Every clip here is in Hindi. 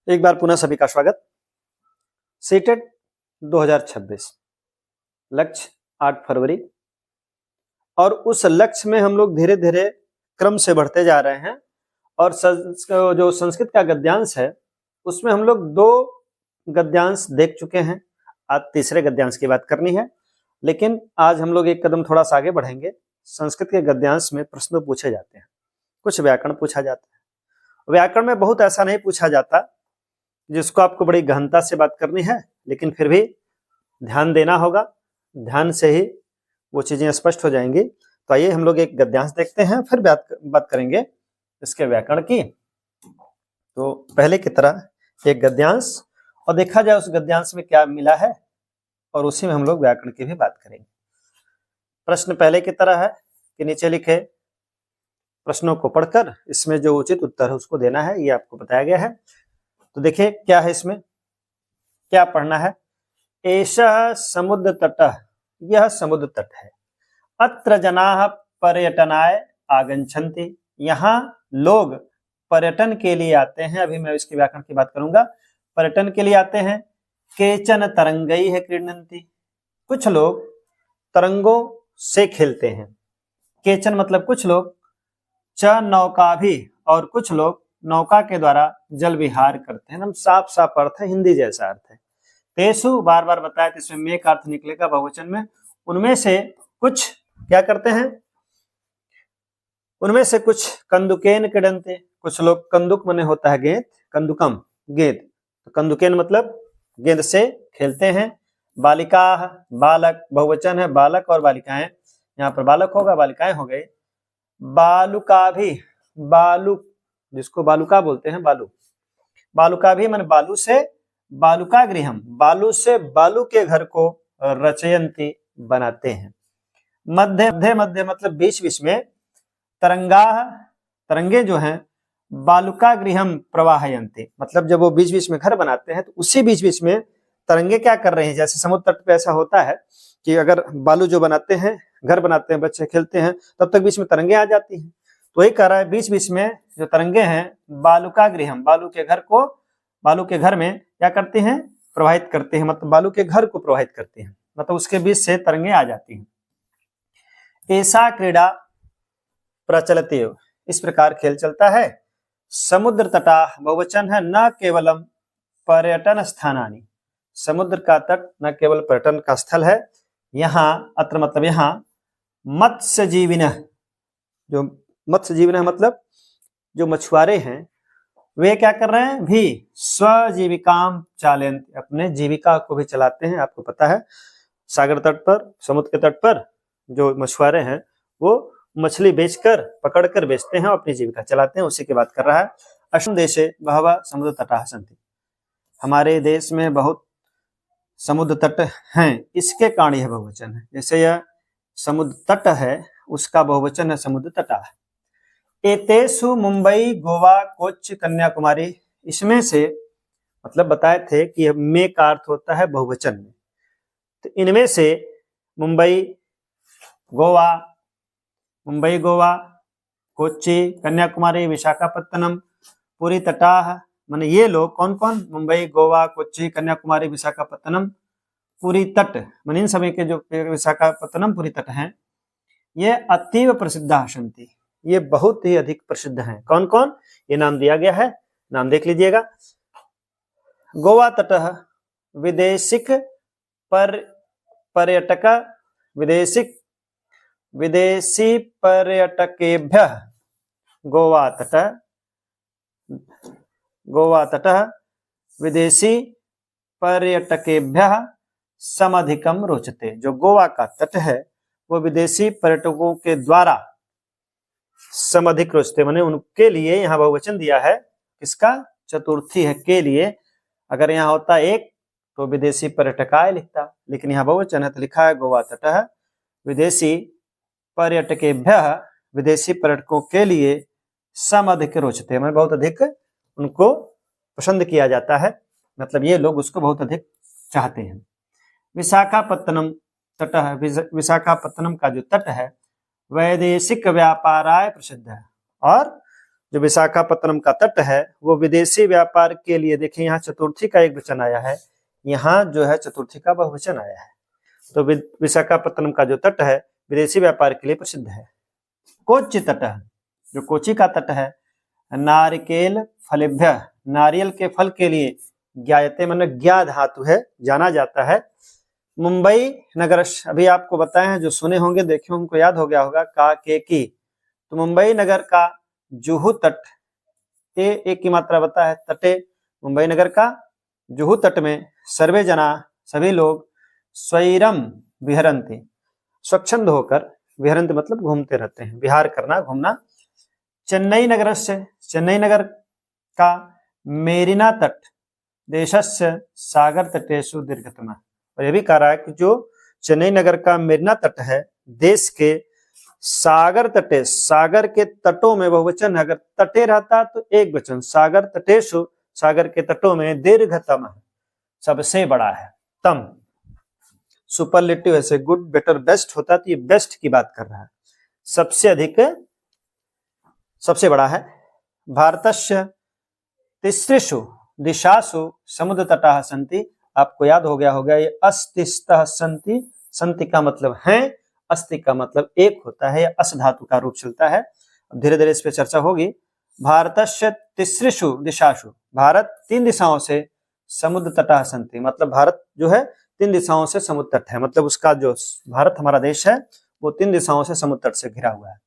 एक बार पुनः सभी का स्वागत। सीटेट 2026 लक्ष्य 8 फरवरी और उस लक्ष्य में हम लोग धीरे धीरे क्रम से बढ़ते जा रहे हैं। और जो संस्कृत का गद्यांश है उसमें हम लोग 2 गद्यांश देख चुके हैं। आज तीसरे गद्यांश की बात करनी है, लेकिन आज हम लोग एक कदम थोड़ा सा आगे बढ़ेंगे। संस्कृत के गद्यांश में प्रश्न पूछे जाते हैं, कुछ व्याकरण पूछा जाता है। व्याकरण में बहुत ऐसा नहीं पूछा जाता जिसको आपको बड़ी गहनता से बात करनी है, लेकिन फिर भी ध्यान देना होगा। ध्यान से ही वो चीजें स्पष्ट हो जाएंगी। तो आइए हम लोग एक गद्यांश देखते हैं, फिर बात करेंगे इसके व्याकरण की। तो पहले की तरह एक गद्यांश, और देखा जाए उस गद्यांश में क्या मिला है, और उसी में हम लोग व्याकरण की भी बात करेंगे। प्रश्न पहले की तरह है कि नीचे लिखे प्रश्नों को पढ़कर इसमें जो उचित उत्तर है उसको देना है, ये आपको बताया गया है। तो देखिए क्या है, इसमें क्या पढ़ना है। एषः समुद्र तटः, यह समुद्र तट है। अत्र जनाः पर्यटनाय आगच्छन्ति, यहाँ लोग पर्यटन के लिए आते हैं। अभी मैं इसके व्याकरण की बात करूंगा। पर्यटन के लिए आते हैं। केचन तरंगैः क्रीडन्ति, कुछ लोग तरंगों से खेलते हैं। केचन मतलब कुछ लोग, च नौका भी, और कुछ लोग नौका के द्वारा जल विहार करते हैं। हम साफ साफ अर्थ है, हिंदी जैसा अर्थ है। तेसु बार बार बताया, तो इसमें में का अर्थ निकलेगा बहुवचन में। उनमें से कुछ क्या करते हैं, उनमें से कुछ कंदुकेन क्रीडन्ते, कुछ लोग कंदुक मने होता है गेंद, कंदुकम गेंद, तो कंदुकेन मतलब गेंद से खेलते हैं। बालिका बालक, बहुवचन है, बालक और बालिकाएं, यहाँ पर बालक होगा, बालिकाएं हो गई। बालुका भी, बालू जिसको बालुका बोलते हैं, बालू, बालुका भी मन बालू से, बालुका गृहम, बालू से बालू के घर को रचयन्ति बनाते हैं। मध्य मध्य मध्य मतलब बीच बीच में। तरंगा, तरंगे जो हैं, बालुका गृहम प्रवाहयन्ति, मतलब जब वो बीच बीच में घर बनाते हैं तो उसी बीच बीच में तरंगे क्या कर रहे हैं। जैसे समुद्र तट पे ऐसा होता है कि अगर बालू जो बनाते हैं, घर बनाते हैं, बच्चे खेलते हैं, तब तक बीच में तरंगे आ जाती हैं। तो वही कह रहा है, बीच बीच में जो तरंगे हैं, बालुका गृहम, बालू के घर को, बालू के घर में क्या करते हैं, प्रवाहित करते हैं, मतलब बालू के घर को प्रवाहित करते हैं, मतलब उसके बीच से तरंगे आ जाती हैं। ऐसा क्रीड़ा प्रचलते, इस प्रकार खेल चलता है। समुद्र तटा बहुवचन है, न केवलम पर्यटन स्थानानि, समुद्र का तट न केवल पर्यटन का स्थल है। यहाँ अत्र मतलब यहाँ मत्स्य जीविन, जो मत्स्य जीवन है मतलब जो मछुआरे हैं, वे क्या कर रहे हैं, भी स्वजीविकाम चालयन्ति, अपने जीविका को भी चलाते हैं। आपको पता है सागर तट पर, समुद्र के तट पर जो मछुआरे हैं वो मछली बेचकर, पकड़कर बेचते हैं और अपनी जीविका चलाते हैं, उसी की बात कर रहा है। अस्मिन् देशे बहवः समुद्र तटाः सन्ति, हमारे देश में बहुत समुद्र तट हैं, इसके कारण यह बहुवचन है। जैसे यह समुद्र तट है, उसका बहुवचन है समुद्र तटाः। एतेषु मुंबई गोवा कोच्चि कन्याकुमारी, इसमें से मतलब बताए थे कि में का अर्थ होता है बहुवचन में। तो इनमें से मुंबई गोवा, मुंबई गोवा, कोच्चि कन्याकुमारी, विशाखापत्तनम, पुरी तटाः, माने ये लोग कौन कौन, मुंबई गोवा कोच्चि कन्याकुमारी विशाखापत्तनम पुरी तट, माने इन सभी के जो विशाखापत्तनम पुरी तट हैं, ये अतीव प्रसिद्ध सन्ति, ये बहुत ही अधिक प्रसिद्ध हैं। कौन कौन, ये नाम दिया गया है, नाम देख लीजिएगा। गोवा तटः विदेशिक पर्यटक, विदेशी पर्यटकेभ्यः, गोवा तटः विदेशी पर्यटकेभ्यः समधिकम रोचते, जो गोवा का तट है वो विदेशी पर्यटकों के द्वारा समधिक रोचते, माने उनके लिए यहाँ बहुवचन दिया है। किसका, चतुर्थी है, के लिए। अगर यहाँ होता एक तो विदेशी पर्यटकाय लिखता, लेकिन यहाँ बहुवचन है तो लिखा है गोवा तटः विदेशी पर्यटकेभ्यः, विदेशी पर्यटकों के लिए समधिक रोचते, माने बहुत अधिक उनको पसंद किया जाता है, मतलब ये लोग उसको बहुत अधिक चाहते हैं। विशाखापत्तनम तटः, विशाखापत्तनम का जो तट है वैदेशिक व्यापाराय प्रसिद्ध है, और जो विशाखापत्तनम का तट है वो विदेशी व्यापार के लिए, देखिए यहाँ चतुर्थी का एक वचन आया है, यहाँ जो है चतुर्थी का बहुवचन आया है। तो विशाखापत्तनम का जो तट है विदेशी व्यापार के लिए प्रसिद्ध है। कोच्चि तट, जो कोच्चि का तट है, नारिकेल फलेभ्य, नारियल के फल के लिए, ज्ञायते मन ज्ञा धातु है, जाना जाता है। मुंबई नगर, अभी आपको बताए हैं, जो सुने होंगे देखे उनको याद हो गया होगा, का के की। तो मुंबई नगर का जुहू तट, एक की मात्रा बता है, तटे। मुंबई नगर का जुहू तट में सर्वे जना, सभी लोग, स्वैरम विहरन्ति, स्वच्छंद होकर, विहरन्ति मतलब घूमते रहते हैं, विहार करना, घूमना। चेन्नई नगर से, चेन्नई नगर का मेरिना तट, देशस्य सागर तटेषु दीर्घतम। और यह भी कह रहा है कि जो चेन्नई नगर का मेरिना तट है देश के सागर तटे, सागर के तटों में बहुवचन है, अगर तटे रहता तो एक वचन, सागर तटेषु, सागर के तटों में, दीर्घतम सबसे बड़ा है। तम सुपरलेटिव ऐसे गुड बेटर बेस्ट होता, तो ये बेस्ट की बात कर रहा है, सबसे अधिक, सबसे बड़ा है। भारतस्य तिसृषु दिशासु समुद्र तटाः सन्ति, आपको याद हो गया होगा, ये अस्तिस्तः सन्ति, सन्ति का मतलब है, अस्ति का मतलब एक होता है, अस धातु का रूप चलता है। धीरे धीरे इस पे चर्चा होगी। भारतस्य तिसृषु दिशासु, भारत 3 दिशाओं से, समुद्र तटाः सन्ति मतलब भारत जो है 3 दिशाओं से समुद्र तट है, मतलब उसका जो भारत हमारा देश है वो 3 दिशाओं से समुद्र तट से घिरा हुआ है।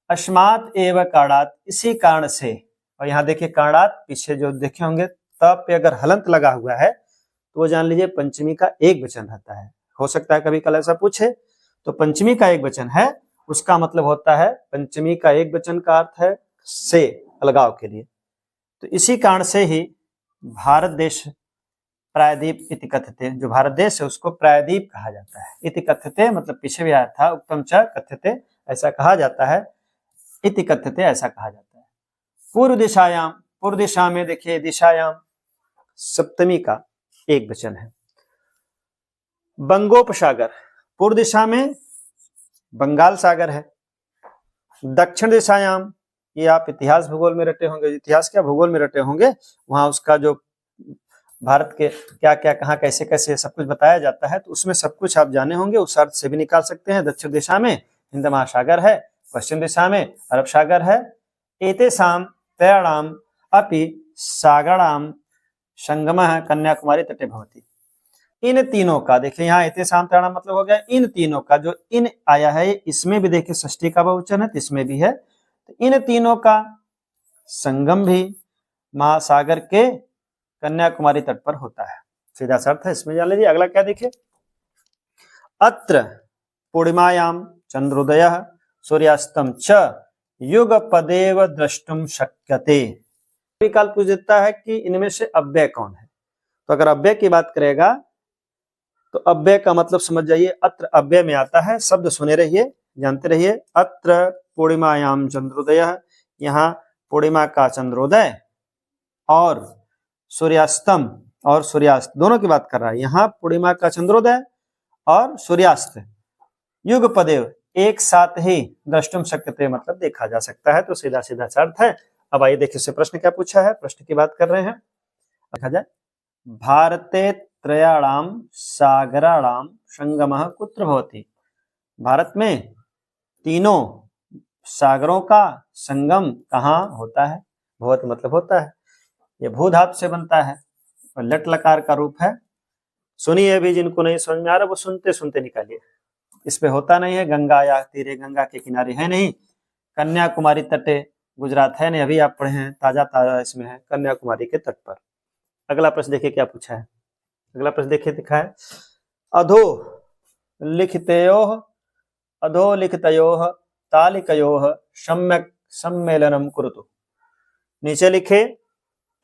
अस्मात् एव कारणात्, इसी कारण से, और यहाँ देखिए कारणात् पीछे जो देखे होंगे तब पे अगर हलंत लगा हुआ है तो वो जान लीजिए पंचमी का एक वचन रहता है। हो सकता है कभी कल ऐसा पूछे, तो पंचमी का एक वचन है, उसका मतलब होता है, पंचमी का एक वचन का अर्थ है से, अलगाव के लिए। तो इसी कारण से ही भारत देश प्रायद्वीप इति कथ्यते, जो भारत देश है उसको प्रायद्वीप कहा जाता है। इति कथ्यते मतलब पीछे भी आया था, उत्तम च कथ्यते, ऐसा कहा जाता है, इति कथ्यते ऐसा कहा जाता है। पूर्व दिशायाम, पूर्व दिशा में देखिए, दिशायाम सप्तमी का एक वचन है। बंगोपसागर, पूर्व दिशा में बंगाल सागर है। दक्षिण दिशायाम, ये आप इतिहास भूगोल में रटे होंगे, इतिहास क्या भूगोल में रटे होंगे, वहां उसका जो भारत के क्या क्या कहाँ कैसे कैसे सब कुछ बताया जाता है, तो उसमें सब कुछ आप जाने होंगे, उस अर्थ से भी निकाल सकते हैं। दक्षिण दिशा में हिंद महासागर है, पश्चिम दिशा में अरब सागर है। एतेषां त्रयाणाम अपि सागराणाम संगमः कन्याकुमारी तटे भवति। इन तीनों का, देखिए यहाँ एतेषां त्रयाणाम मतलब हो गया इन तीनों का, जो इन आया है इसमें भी देखिए षष्ठी का बहुवचन है, तो इसमें भी है। तो इन तीनों का संगम भी महासागर के कन्याकुमारी तट पर होता है, सीधा सा अर्थ है, इसमें जान लीजिए। अगला क्या देखिए, अत्र पूर्णिमायाम चंद्रोदयः सूर्यास्तम च युगपदेव द्रष्टुम शक्यते। काल पूछ देता है कि इनमें से अव्यय कौन है, तो अगर अव्यय की बात करेगा तो अव्यय का मतलब समझ जाइए, अत्र अव्यय में आता है, शब्द सुने रहिए, जानते रहिए। अत्र पूर्णिमायाम चंद्रोदयः, यहाँ पूर्णिमा का चंद्रोदय और सूर्यास्तम और सूर्यास्त दोनों की बात कर रहा है। यहाँ पूर्णिमा का चंद्रोदय और सूर्यास्त युगपदेव एक साथ ही द्रष्टुम शक्यते मतलब देखा जा सकता है, तो सीधा सीधा अर्थ है। अब आइए देखिए, इससे प्रश्न क्या पूछा है, प्रश्न की बात कर रहे हैं, देखा जाए। भारते त्रयाणाम सागराणाम संगमः कुत्र भवति, भारत में तीनों सागरों का संगम कहाँ होता है। भवति मतलब होता है, ये भू धातु से बनता है और लट लकार का रूप है। सुनिए, भी जिनको नहीं समझ में आ रहा वो सुनते सुनते निकालिए। इस पे होता नहीं है, गंगा या तीरे, गंगा के किनारे है नहीं, कन्याकुमारी तटे गुजरात है नहीं, अभी आप पढ़े हैं, ताजा ताजा इसमें है, कन्याकुमारी के तट पर। अगला प्रश्न देखिए क्या पूछा है, अगला प्रश्न देखिए, दिखा है अधो लिखितयोः, अधो लिखितयोः तालिकयोः सम्यक सम्मेलनम कुरुतु। नीचे लिखे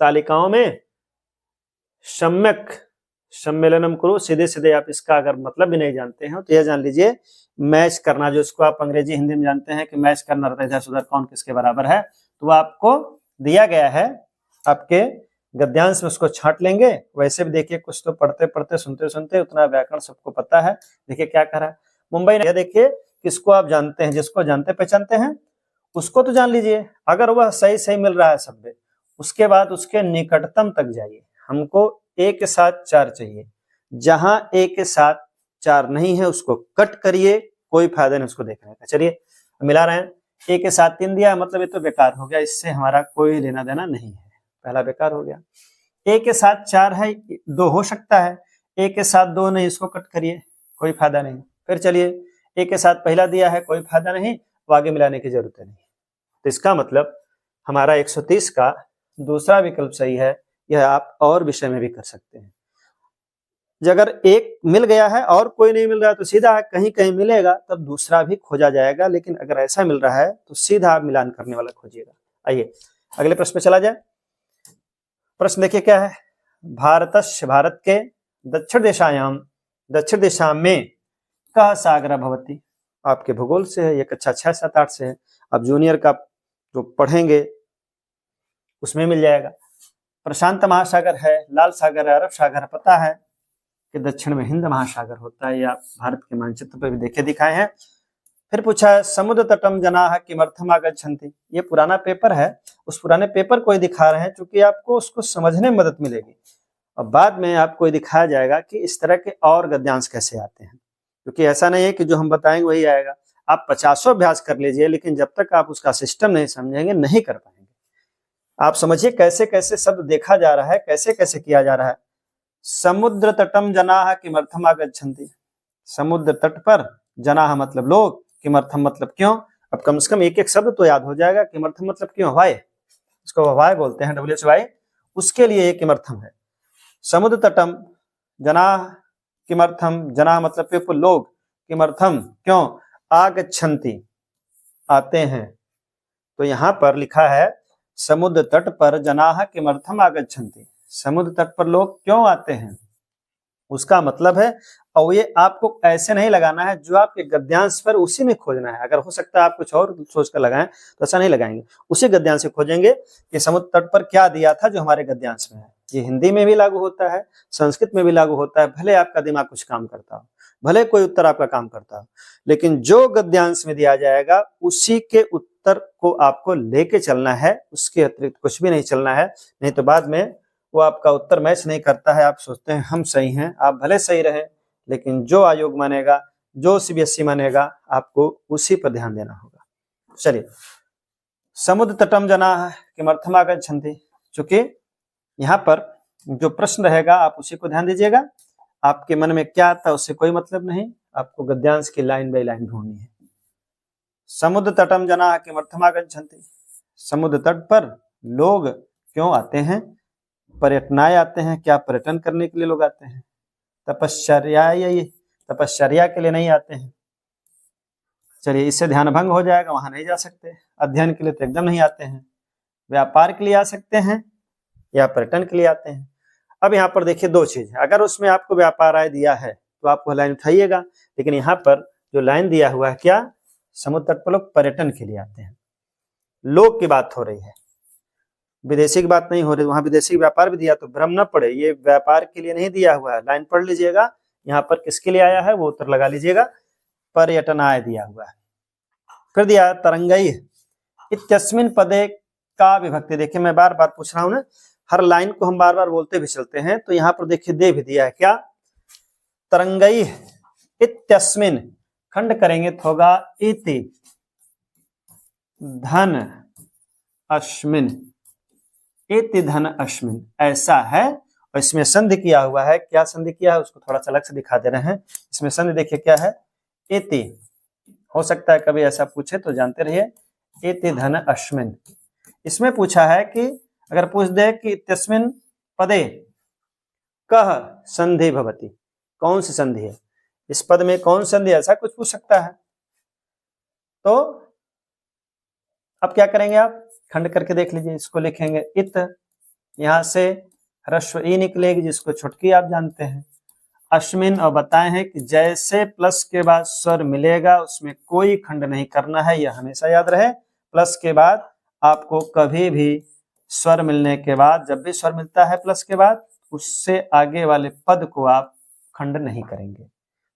तालिकाओं में सम्यक सम्मेलनम करो, सीधे सीधे आप इसका अगर मतलब भी नहीं जानते हैं तो यह जान लीजिए मैच करना, जो इसको आप अंग्रेजी हिंदी में जानते हैं कि मैच करना रहता है, इधर उधर कौन किसके बराबर है, तो वो आपको दिया गया है आपके गद्यांश में, उसको छांट लेंगे। वैसे भी देखिए कुछ तो पढ़ते पढ़ते सुनते सुनते उतना व्याकरण सबको पता है। देखिए क्या कह रहा है, मुंबई, देखिए किसको आप जानते हैं, जिसको जानते पहचानते हैं उसको तो जान लीजिए। अगर वह सही सही मिल रहा है शब्द, उसके बाद उसके निकटतम तक जाइए। हमको ए के साथ 4 चाहिए, जहां ए के साथ 4 नहीं है उसको कट करिए, कोई फायदा नहीं उसको देखने का। चलिए मिला रहे हैं, ए के साथ 3 दिया, मतलब ये तो बेकार हो गया, इससे हमारा कोई लेना देना नहीं है, पहला बेकार हो गया। ए के साथ 4 है, 2 हो सकता है, ए के साथ 2 नहीं, इसको कट करिए, कोई फायदा नहीं। फिर चलिए ए के साथ पहला दिया है, कोई फायदा नहीं, तो आगे मिलाने की जरूरत नहीं। तो इसका मतलब हमारा 130 का दूसरा विकल्प सही है। यह आप और विषय में भी कर सकते हैं। अगर एक मिल गया है और कोई नहीं मिल रहा है तो सीधा कहीं कहीं मिलेगा, तब दूसरा भी खोजा जाएगा। लेकिन अगर ऐसा मिल रहा है तो सीधा आप मिलान करने वाला खोजिएगा। आइए अगले प्रश्न पे चला जाए। प्रश्न देखिए क्या है। भारतस्य, भारत के दक्षिण दिशा में कः सागर भवति। आपके भूगोल से है, ये कक्षा 6, 7, 8 से है। अब जूनियर का जो पढ़ेंगे उसमें मिल जाएगा। प्रशांत महासागर है, लाल सागर है, अरब सागर है, पता है कि दक्षिण में हिंद महासागर होता है, या भारत के मानचित्र पर भी देखे दिखाए हैं। फिर पूछा है समुद्र तटम जनाः किमर्थम आगच्छन्ति। ये पुराना पेपर है, उस पुराने पेपर को ही दिखा रहे हैं, क्योंकि आपको उसको समझने में मदद मिलेगी। और बाद में आपको दिखाया जाएगा कि इस तरह के और गद्यांश कैसे आते हैं, क्योंकि ऐसा नहीं है कि जो हम बताएंगे वही आएगा। आप 50 अभ्यास कर लीजिए, लेकिन जब तक आप उसका सिस्टम नहीं समझेंगे नहीं कर पाएंगे। आप समझिए कैसे कैसे शब्द देखा जा रहा है, कैसे कैसे किया जा रहा है। समुद्र तटम जनाः किमर्थम आगच्छन्ति। समुद्र तट पर, जनाः मतलब लोग, किमर्थम मतलब क्यों। अब कम से कम एक एक शब्द तो याद हो जाएगा। किमर्थम मतलब क्यों, वाई, इसको वाई बोलते हैं, WHY, उसके लिए ये किमर्थम है। समुद्र तटम जनाः किमर्थम, जनाः मतलब पीपल, लोग, किमर्थम क्यों, आगच्छन्ति आते हैं। तो यहाँ पर लिखा है समुद्र तट पर जनाः किमर्थम आगच्छन्ति, समुद्र तट पर लोग क्यों आते हैं, उसका मतलब है। और ये आपको ऐसे नहीं लगाना है जो आपके गद्यांश पर, उसी में खोजना है। अगर हो सकता है आप कुछ और सोच कर लगाएं तो ऐसा नहीं लगाएंगे, उसी गद्यांश से खोजेंगे कि समुद्र तट पर क्या दिया था जो हमारे गद्यांश में है। ये हिंदी में भी लागू होता है, संस्कृत में भी लागू होता है। भले आपका दिमाग कुछ काम करता हो, भले कोई उत्तर आपका काम करता हो, लेकिन जो गद्यांश में दिया जाएगा उसी के उत्तर को आपको लेके चलना है, उसके अतिरिक्त कुछ भी नहीं चलना है। नहीं तो बाद में वो आपका उत्तर मैच नहीं करता है, आप सोचते हैं हम सही हैं। आप भले सही रहे, लेकिन जो आयोग मानेगा, जो CBSE मानेगा, आपको उसी पर ध्यान देना होगा। चलिए, समुद्र तटम जनाः किमर्थम आगच्छन्ति, चूंकि यहाँ पर जो प्रश्न रहेगा आप उसी को ध्यान दीजिएगा। आपके मन में क्या आता है उससे कोई मतलब नहीं, आपको गद्यांश की लाइन बाय लाइन ढूंढनी है। समुद्र तटम जनाः किमर्थम आगच्छन्ति, समुद्र तट पर लोग क्यों आते हैं, पर्यटनाय आते हैं, क्या पर्यटन करने के लिए लोग आते हैं, तपश्चर्या के लिए नहीं आते हैं। चलिए, इससे ध्यान भंग हो जाएगा, वहां नहीं जा सकते। अध्ययन के लिए तो एकदम नहीं आते हैं, व्यापार के लिए आ सकते हैं या पर्यटन के लिए आते हैं। अब यहाँ पर देखिए 2 चीज है। अगर उसमें आपको व्यापार आय दिया है तो आप वह लाइन उठाइएगा, लेकिन यहाँ पर जो लाइन दिया हुआ है क्या, समुद्र तट पर लोग पर्यटन के लिए आते हैं। लोग की बात हो रही है, विदेशी की बात नहीं हो रही। वहां विदेशी व्यापार भी दिया तो भ्रम न पड़े, ये व्यापार के लिए नहीं दिया हुआ है। लाइन पढ़ लीजिएगा, यहाँ पर किसके लिए आया है वो उत्तर लगा लीजिएगा। पर्यटनाय दिया हुआ है। फिर दिया तरंगई इत्यस्मिन् पदे का विभक्ति। देखिए मैं बार बार पूछ रहा हूं ना, हर लाइन को हम बार बार बोलते भी चलते हैं। तो यहाँ पर देखिए दे भी दिया है क्या, तरंगई इत्यस्मिन्, खंड करेंगे तो होगा इति धन अस्मिन्, इति धन अस्मिन्, ऐसा है। और इसमें संधि किया हुआ है, क्या संधि किया है उसको थोड़ा सा अलग से दिखा दे रहे हैं। इसमें संधि देखिए क्या है, इति, हो सकता है कभी ऐसा पूछे तो जानते रहिए, इति धन अस्मिन्। इसमें पूछा है कि अगर पूछ दे कि इत्यस्मिन् पदे कः संधि भवति, कौन सी संधि है, इस पद में कौन संधि, ऐसा कुछ पूछ सकता है। तो अब क्या करेंगे, आप खंड करके देख लीजिए। इसको लिखेंगे इत, यहां से ह्रस्व ई निकलेगी जिसको छुटकी आप जानते हैं, अस्मिन्, और बताए हैं कि जैसे प्लस के बाद स्वर मिलेगा उसमें कोई खंड नहीं करना है, यह हमेशा याद रहे। प्लस के बाद आपको कभी भी स्वर मिलने के बाद, जब भी स्वर मिलता है प्लस के बाद, उससे आगे वाले पद को आप खंड नहीं करेंगे।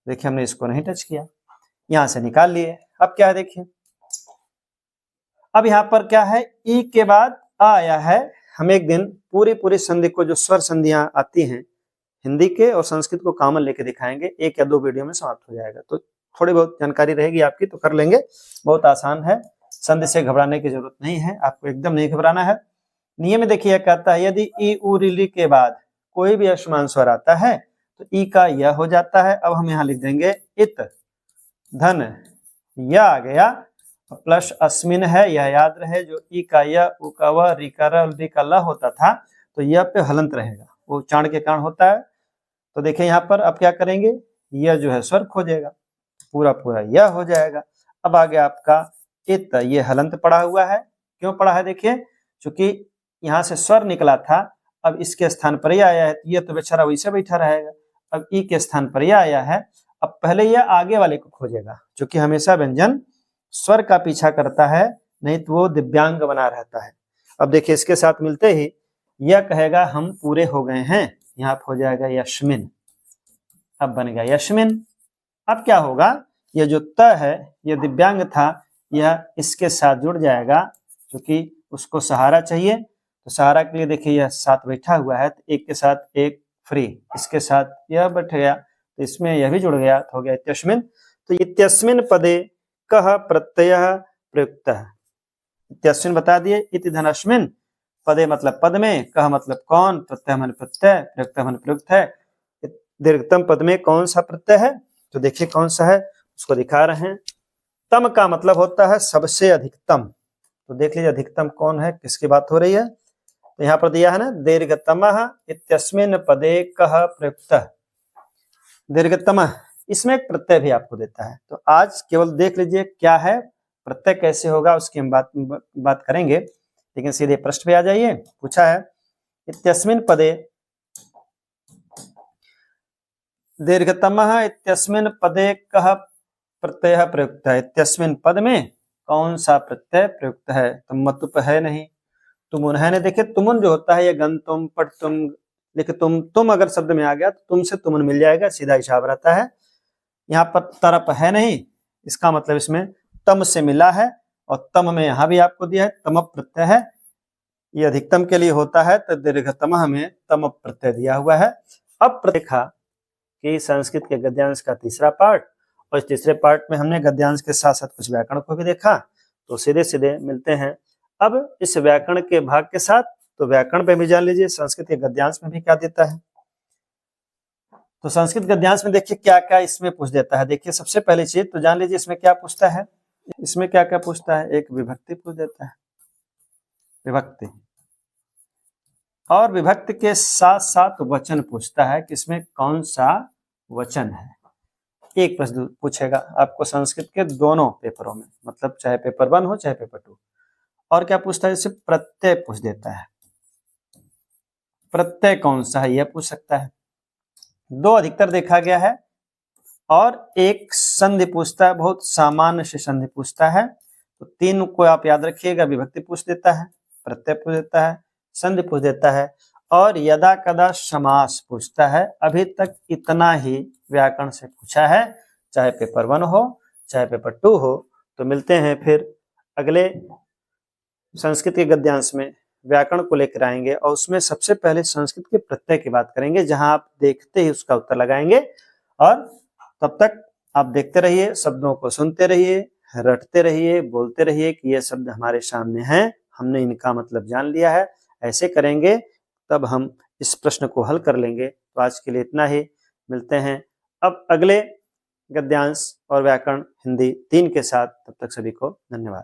देखिए हमने इसको नहीं टच किया, यहां से निकाल लिए। अब क्या है देखिए, अब यहाँ पर क्या है, ई के बाद आ आया है। हम एक दिन पूरी संधि को, जो स्वर संधियां आती हैं हिंदी के और संस्कृत को कॉमन लेके दिखाएंगे, 1 या 2 वीडियो में समाप्त हो जाएगा। तो थोड़ी बहुत जानकारी रहेगी आपकी तो कर लेंगे, बहुत आसान है, संधि से घबराने की जरूरत नहीं है, आपको एकदम नहीं घबराना है। नियम देखिए कहता है, यदि ई उ री के बाद कोई भी असमान स्वर आता है तो ई का य हो जाता है। अब हम यहाँ लिख देंगे इत धन य आ गया, प्लस अस्मिन है, यह याद रहे, जो ई का य, उ का व, री का र, री का ल होता था तो यह पे हलंत रहेगा, वो चाण के कारण होता है। तो देखिए यहाँ पर अब क्या करेंगे, यह जो है स्वर खोजेगा, पूरा यह हो जाएगा। अब आगे आपका इत, ये हलंत पड़ा हुआ है, क्यों पड़ा है देखिए, क्योंकि यहाँ से स्वर निकला था, अब इसके स्थान पर यह आया है, ये तो बेचारा वैसे बैठा रहेगा। अब ई के स्थान पर यह आया है, अब पहले यह आगे वाले को खोजेगा, क्योंकि हमेशा व्यंजन स्वर का पीछा करता है, नहीं तो वो दिव्यांग बना रहता है। अब देखिए इसके साथ मिलते ही यह कहेगा हम पूरे हो गए हैं, यहाँ हो जाएगा यश्मिन, अब बन गया यश्मिन। अब क्या होगा, यह जो त है, यह दिव्यांग था, यह इसके साथ जुड़ जाएगा, क्योंकि उसको सहारा चाहिए, तो सहारा के लिए देखिए यह साथ बैठा हुआ है, तो एक के साथ एक फ्री, इसके साथ यह बैठ गया, तो इसमें यह भी जुड़ गया, तो हो गया इत्यस्मिन। तो इत्यस्मिन पदे कह प्रत्यय प्रयुक्त है, इत्यस्मिन बता दिए, इति धनस्मिन पदे मतलब पद में, कह मतलब कौन, प्रत्यय मन प्रत्यय, प्रयुक्त मन प्रयुक्त है। दीर्घतम पद में कौन सा प्रत्यय है, तो देखिए कौन सा है, उसको दिखा रहे हैं। तम का मतलब होता है सबसे अधिकतम, तो देख लीजिए अधिकतम कौन है, किसकी बात हो रही है, तो यहाँ पर दिया है ना, दीर्घतमः इत्यस्मिन् पदे कः प्रयुक्तः। दीर्घतमः, इसमें एक प्रत्यय भी आपको देता है, तो आज केवल देख लीजिए क्या है, प्रत्यय कैसे होगा उसकी हम बात करेंगे, लेकिन सीधे प्रश्न पे आ जाइए। पूछा है इत्यस्मिन् पदे, दीर्घतमः इत्यस्मिन् पदे कः प्रत्यय प्रयुक्त है, इत्यस्मिन् पद में कौन सा प्रत्यय प्रयुक्त है, तो मतुप है नहीं, तुमुन है नहीं। देखिए तुमुन जो होता है, ये गंतुम पटतुम, लेकिन तुम अगर शब्द में आ गया तो तुम से तुमुन मिल जाएगा, सीधा हिसाब रहता है। यहाँ पर तरप है नहीं, इसका मतलब इसमें तम से मिला है, और तम में यहाँ भी आपको दिया है तम प्रत्यय है, ये अधिकतम के लिए होता है, तो दीर्घतम में तम प्रत्यय दिया हुआ है। अब देखा कि संस्कृत के गद्यांश का तीसरा पार्ट, और इस तीसरे पार्ट में हमने गद्यांश के साथ साथ कुछ व्याकरण को भी देखा, तो सीधे सीधे मिलते हैं अब इस व्याकरण के भाग के साथ। तो व्याकरण पे भी जान लीजिए संस्कृत के गद्यांश में भी क्या देता है, तो संस्कृत गद्यांश में देखिए क्या क्या इसमें पूछ देता है। देखिए सबसे पहली चीज तो जान लीजिए इसमें क्या पूछता है, इसमें क्या क्या पूछता है, एक विभक्ति पूछ देता है, विभक्ति, और विभक्ति के साथ साथ वचन पूछता है कि इसमें कौन सा वचन है। एक प्रश्न पूछेगा आपको संस्कृत के दोनों पेपरों में, मतलब चाहे पेपर 1 हो चाहे पेपर 2। और क्या पूछता है, इससे प्रत्यय पूछ देता है, प्रत्यय कौन सा है यह पूछ सकता है। 2 अधिकतर देखा गया है, और एक संधि पूछता है, बहुत सामान्य से संधि पूछता है। तो 3 को आप याद रखिएगा, विभक्ति पूछ देता है, प्रत्यय पूछ देता है, संधि पूछ देता है, और यदा कदा समास पूछता है। अभी तक इतना ही व्याकरण से पूछा है, चाहे पेपर 1 हो चाहे पेपर 2 हो। तो मिलते हैं फिर अगले संस्कृत के गद्यांश में, व्याकरण को लेकर आएंगे, और उसमें सबसे पहले संस्कृत के प्रत्यय की बात करेंगे, जहां आप देखते ही उसका उत्तर लगाएंगे। और तब तक आप देखते रहिए, शब्दों को सुनते रहिए, रटते रहिए, बोलते रहिए कि ये शब्द हमारे सामने हैं, हमने इनका मतलब जान लिया है। ऐसे करेंगे तब हम इस प्रश्न को हल कर लेंगे। तो आज के लिए इतना ही, मिलते हैं अब अगले गद्यांश और व्याकरण हिंदी 3 के साथ। तब तक सभी को धन्यवाद।